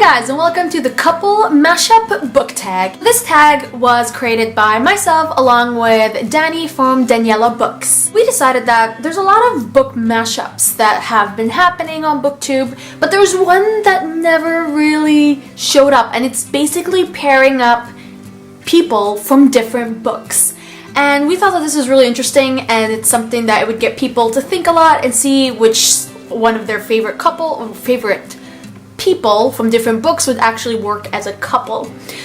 guys, and welcome to the couple mashup book tag. This tag was created by myself along with Dani from DaniellaBooks. We decided that there's a lot of book mashups that have been happening on BookTube, but there's one that never really showed up, and it's basically pairing up people from different books. And we thought that this was really interesting, and it's something that would get people to think a lot and see which one of their favorite people from different books would actually work as a couple.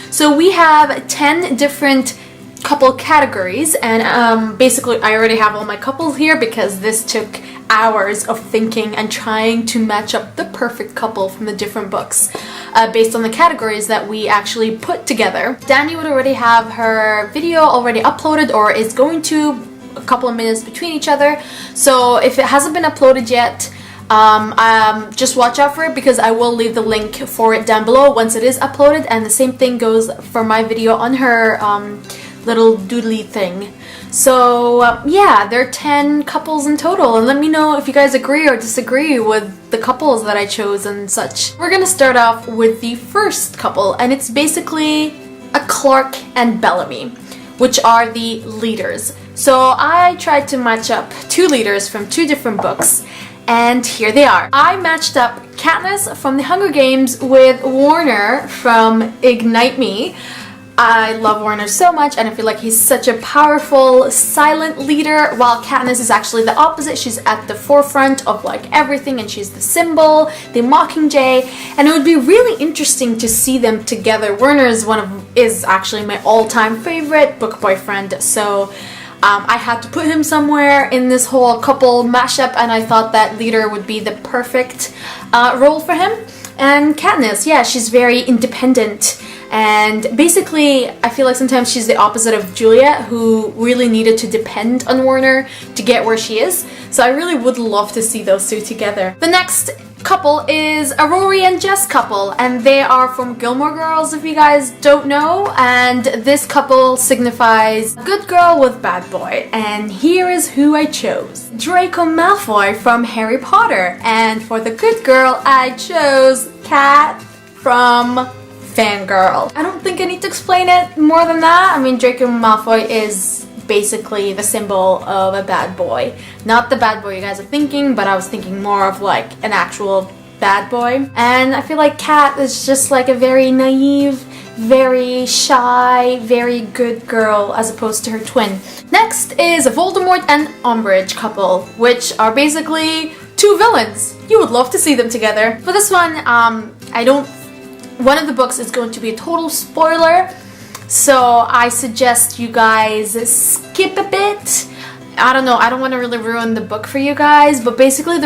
So we have 10 different couple categories, and basically I already have all my couples here because this took hours of thinking and trying to match up the perfect couple from the different books based on the categories that we actually put together. Dani would already have her video already uploaded, or is going to, a couple of minutes between each other. So if it hasn't been uploaded yet, just watch out for it, because I will leave the link for it down below once it is uploaded, and the same thing goes for my video on her little doodly thing. So yeah, there are 10 couples in total, and let me know if you guys agree or disagree with the couples that I chose and such. We're gonna start off with the first couple, and it's basically a Clarke and Bellamy, which are the leaders. So I tried to match up two leaders from two different books, and here they are. I matched up Katniss from The Hunger Games with Warner from Ignite Me. I love Warner so much, and I feel like he's such a powerful, silent leader, while Katniss is actually the opposite. She's at the forefront of like everything, and she's the symbol, the Mockingjay, and it would be really interesting to see them together. Warner is actually my all-time favorite book boyfriend, so I had to put him somewhere in this whole couple mashup, and I thought that leader would be the perfect role for him. And Katniss, yeah, she's very independent, and basically I feel like sometimes she's the opposite of Juliet, who really needed to depend on Warner to get where she is. So I really would love to see those two together. The next couple is a Rory and Jess couple, and they are from Gilmore Girls, if you guys don't know, and this couple signifies good girl with bad boy, and here is who I chose. Draco Malfoy from Harry Potter, and for the good girl I chose Kat from Fangirl. I don't think I need to explain it more than that. I mean, Draco Malfoy is basically the symbol of a bad boy. Not the bad boy you guys are thinking, but I was thinking more of like an actual bad boy. And I feel like Kat is just like a very naive, very shy, very good girl as opposed to her twin. Next is a Voldemort and Umbrige couple, which are basically two villains. You would love to see them together. For this one, one of the books is going to be a total spoiler, so I suggest you guys skip a bit. I don't know, I don't want to really ruin the book for you guys, but basically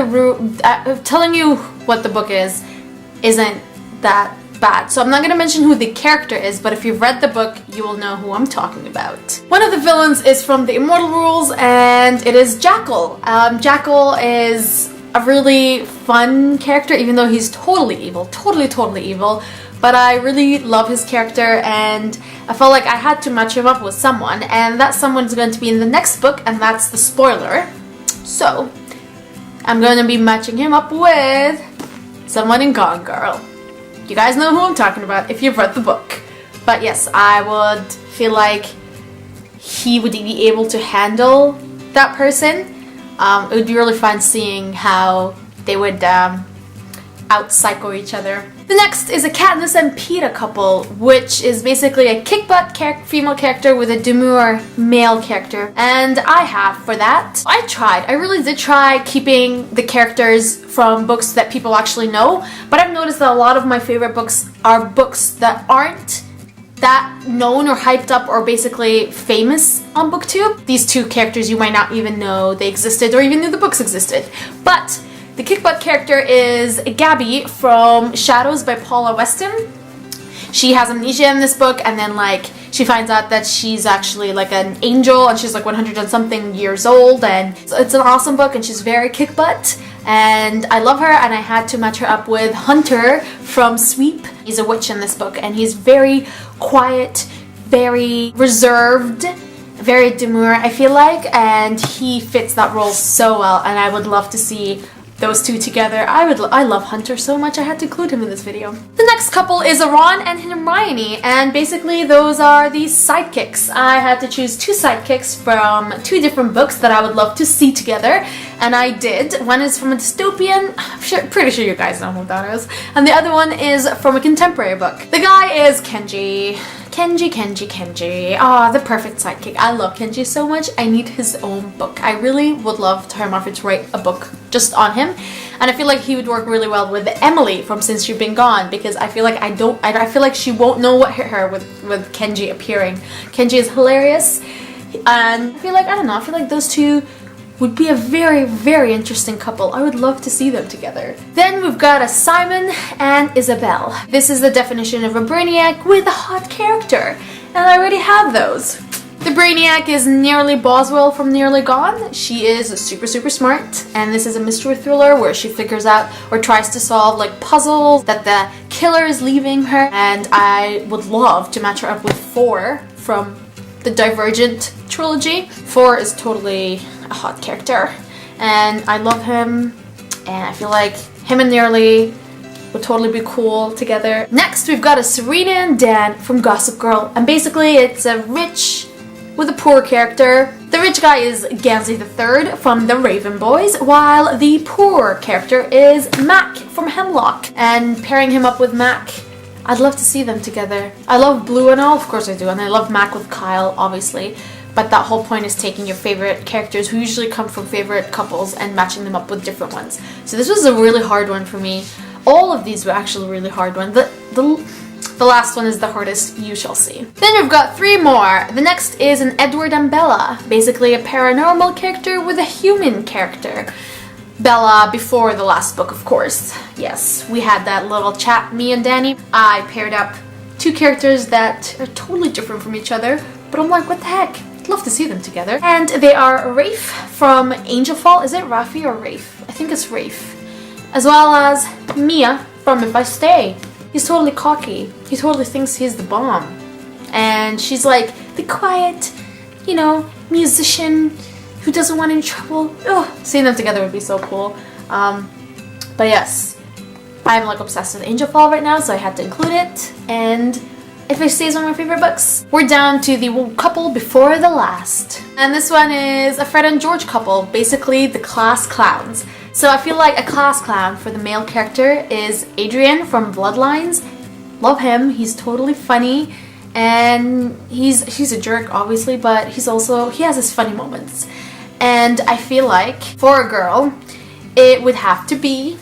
telling you what the book isn't that bad. So I'm not going to mention who the character is, but if you've read the book, you will know who I'm talking about. One of the villains is from the Immortal Rules, and it is Jackal. Jackal is a really fun character, even though he's totally evil, totally evil. But I really love his character, and I felt like I had to match him up with someone, and that someone's going to be in the next book, and that's the spoiler. So I'm going to be matching him up with someone in Gone Girl. You guys know who I'm talking about if you've read the book. But yes, I would feel like he would be able to handle that person. It would be really fun seeing how they would out-psycho each other. The next is a Katniss and Peeta couple, which is basically a kickbutt female character with a demure male character. And for that, I really did try keeping the characters from books that people actually know, but I've noticed that a lot of my favorite books are books that aren't that known or hyped up or basically famous on BookTube. These two characters you might not even know they existed or even knew the books existed. But the kickbutt character is Gabby from Shadows by Paula Weston. She has amnesia in this book, and then like she finds out that she's actually like an angel, and she's like 100 and something years old, and it's an awesome book, and she's very kickbutt, and I love her, and I had to match her up with Hunter from Sweep. He's a witch in this book, and he's very quiet, very reserved, very demure, I feel like, and he fits that role so well, and I would love to see those two together. I love Hunter so much I had to include him in this video. The next couple is Ron and Hermione, and basically those are the sidekicks. I had to choose two sidekicks from two different books that I would love to see together, and I did. One is from a dystopian, I'm pretty sure you guys know who that is, and the other one is from a contemporary book. The guy is Kenji. Kenji. Ah, the perfect sidekick. I love Kenji so much. I need his own book. I really would love Terry Moffatt to write a book just on him, and I feel like he would work really well with Emily from Since You've Been Gone, because I feel like I feel like she won't know what hit her with Kenji appearing. Kenji is hilarious, and I feel like those two would be a very, very interesting couple. I would love to see them together. Then we've got a Simon and Isabel. This is the definition of a Braniac with a hot character, and I already have those. The Braniac is Nearly Boswell from Nearly Gone. She is super, super smart, and this is a mystery thriller where she figures out or tries to solve like puzzles that the killer is leaving her, and I would love to match her up with 4 from the Divergent trilogy. 4 is totally a hot character, and I love him, and I feel like him and Nearly would totally be cool together. Next, we've got a Serena and Dan from Gossip Girl, and basically it's a rich with a poor character. The rich guy is Gansey III from the Raven Boys, while the poor character is Mac from Hemlock, and pairing him up with Mac, I'd love to see them together. I love Blue and all, of course I do, and I love Mac with Kyle, obviously. But that whole point is taking your favorite characters who usually come from favorite couples and matching them up with different ones. So this was a really hard one for me. All of these were actually really hard ones. The last one is the hardest, you shall see. Then we've got 3 more. The next is an Edward and Bella. Basically a paranormal character with a human character. Bella before the last book, of course. Yes, we had that little chat, me and Dani. I paired up 2 characters that are totally different from each other, but I'm like, what the heck? Love to see them together. And they are Rafe from Angel Fall. Is it Rafi or Rafe? I think it's Rafe. As well as Mia from If I Stay. He's totally cocky. He totally thinks he's the bomb. And she's like the quiet, you know, musician who doesn't want any trouble. Ugh, seeing them together would be so cool. But yes, I'm like obsessed with Angel Fall right now, so I had to include it. And If I Stay is one of my favorite books. We're down to the couple before the last. And this one is a Fred and George couple, basically the class clowns. So I feel like a class clown for the male character is Adrian from Bloodlines. Love him, he's totally funny, and he's a jerk obviously, but he has his funny moments. And I feel like for a girl, it would have to be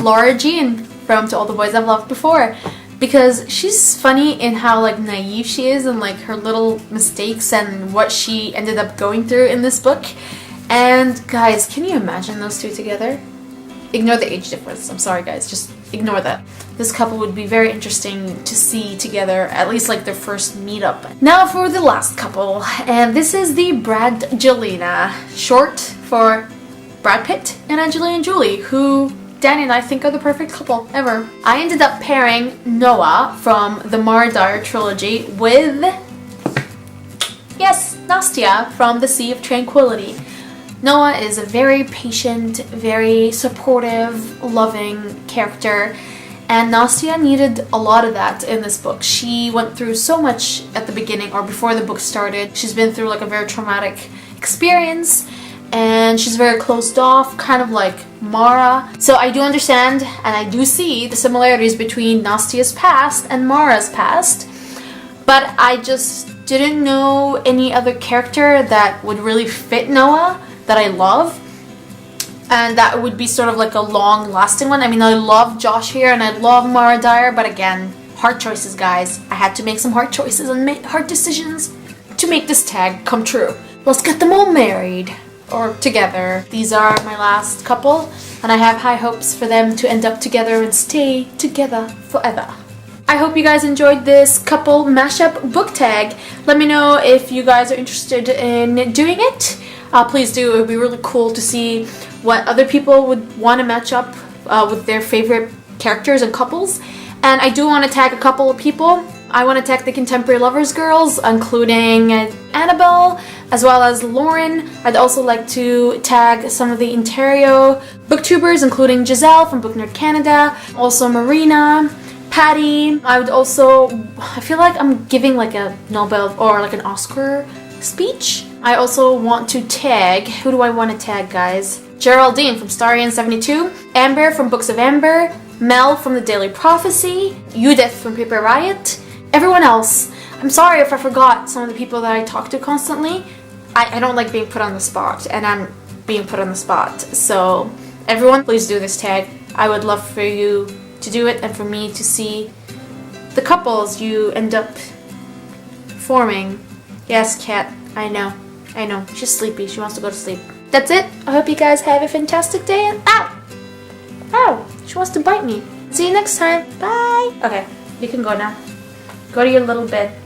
Laura Jean from To All the Boys I've Loved Before. Because she's funny in how like naive she is and like her little mistakes and what she ended up going through in this book. And guys, can you imagine those two together? Ignore the age difference. I'm sorry guys, just ignore that. This couple would be very interesting to see together, at least like their first meetup. Now for the last couple, and this is the Bradgelina, short for Brad Pitt and Angelina Jolie, who Dani and I think are the perfect couple ever. I ended up pairing Noah from the Mara Dyer trilogy with, yes, Nastya from The Sea of Tranquility. Noah is a very patient, very supportive, loving character, and Nastya needed a lot of that in this book. She went through so much at the beginning or before the book started. She's been through like a very traumatic experience, and she's very closed off, kind of like Mara. So I do understand and I do see the similarities between Nastya's past and Mara's past, but I just didn't know any other character that would really fit Noah that I love, and that would be sort of like a long-lasting one. I mean, I love Josh here and I love Mara Dyer, but again, hard choices, guys. I had to make some hard choices and make hard decisions to make this tag come true. Let's get them all married or together. These are my last couple, and I have high hopes for them to end up together and stay together forever. I hope you guys enjoyed this couple mashup book tag. Let me know if you guys are interested in doing it. Please do. It would be really cool to see what other people would want to match up with their favorite characters and couples. And I do want to tag a couple of people. I want to tag the Contemporary Lovers girls, including Annabelle, as well as Lauren. I'd also like to tag some of the Ontario booktubers, including Giselle from Book Nerd Canada, also Marina, Patty. I feel like I'm giving like a Nobel or like an Oscar speech. I also want to tag, who do I want to tag, guys? Geraldine from Starian72, Amber from Books of Amber, Mel from The Daily Prophecy, Judith from Paper Riot, everyone else. I'm sorry if I forgot some of the people that I talk to constantly. I don't like being put on the spot, and I'm being put on the spot. So everyone, please do this tag. I would love for you to do it and for me to see the couples you end up forming. Yes, Kat, I know. She's sleepy. She wants to go to sleep. That's it. I hope you guys have a fantastic day and ow! She wants to bite me. See you next time. Bye! Okay, you can go now. Go to your little bed.